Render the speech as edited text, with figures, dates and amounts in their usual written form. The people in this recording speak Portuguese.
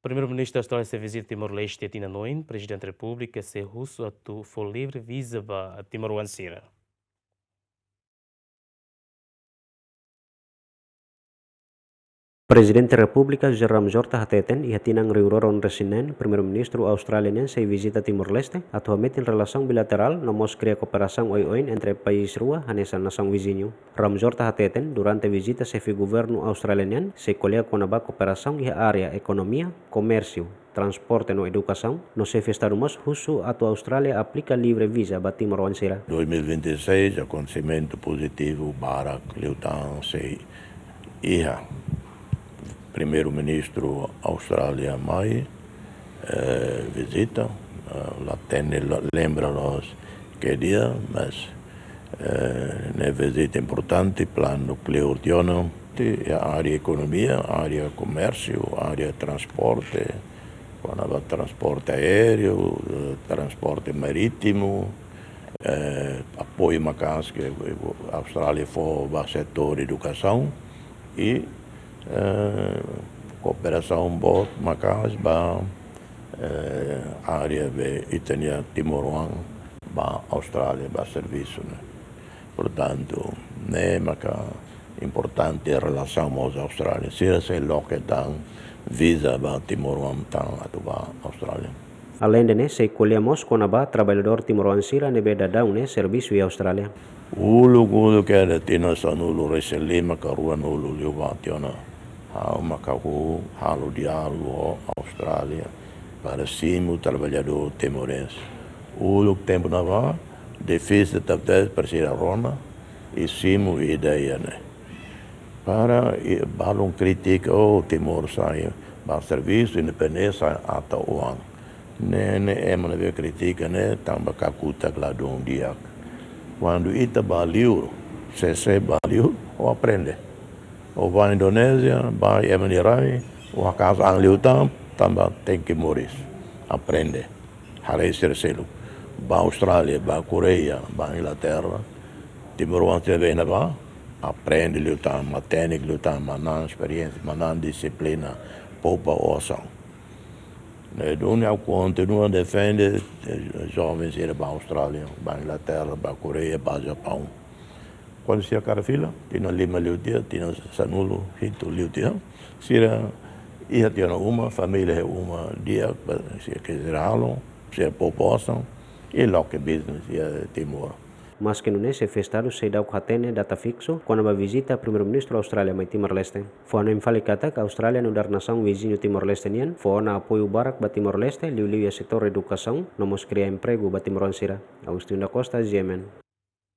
Primeiro-Ministro da Austrália se visita Timor-Leste Tina Noin, Presidente da República se russo atu for livre visa a Timor-Wansira. Presidente da República José Ramos Horta hateten ia tinang riuroron resinen Primeiro-Ministro australianense visita Timor-Leste atualmente em relação bilateral nomos cria cooperação oi-oin entre país rua nessa nação vizinho. Ramos Horta hateten durante visita chefe governo australiano se colheu com a cooperação e área economia, comércio, transporte no educação, no chefe estado mas russo atu Austrália aplica livre visa para Timor-Wansira. 2026 acontecimento positivo para Liutan se ia Primeiro-Ministro Austrália mai visita, lá lembra-nos que dia, mas é visita importante, plano nuclear a área economia, área comércio, área transporte, quando transporte aéreo, transporte marítimo, apoio macas que a Austrália for para o setor educação e cooperação boa macas para área de Itania Timor-Wan para Austrália para serviço, né? Portanto, é maca importante a relação com a Austrália. Se lockdown visa para Timor-Wan tang atau para Austrália. Além de se colhemos com a trabalhador Timor-Wansira nebe dadau serviço em Austrália. Ulu que ada tina sanulu reselima karuan ulu liwationa. Hau makaku halu diálogo Austrália para simu trabalhador timorense. Ulu tempo nava defesa tabdes para Roma e simu ideia né. Para balon crítica o Timor sai para serviço independência ata uang. Ne emana ver crítica né tamba kakuta gladon dia. Quando ita baliu, se baliu, ou aprende. Ou vai à Indonésia, vai a Emirates, ou a casa Angliutam, também tem que morrer. Aprende. Harei selo. Vai à Austrália, vai à Coreia, vai à Inglaterra. Timor-Wansira vem lá, aprende liutam, uma técnica liutam, uma experiência, uma disciplina, poupa oção. Continua a defender jovens ir para a Austrália, para a Inglaterra, para a Coreia, para o Japão. Quando se a fila, tinha 5 liutia, tinha sanulo, hito liutia. Se ia ter uma família, uma dia, se quiser halo, se população, e logo que business ia Timor. Mas que não se festado se dá o hatene data fixo quando a visita primeiro-ministro Austrália mai Timor-Leste. Foi na infalicatak que a Austrália no dar nação vizinho Timor-Leste foi na apoio barak ba Timor-Leste liu-liu setor educação, nomos cria emprego ba Timor-Wansira. Agustin da Costa, Yemen.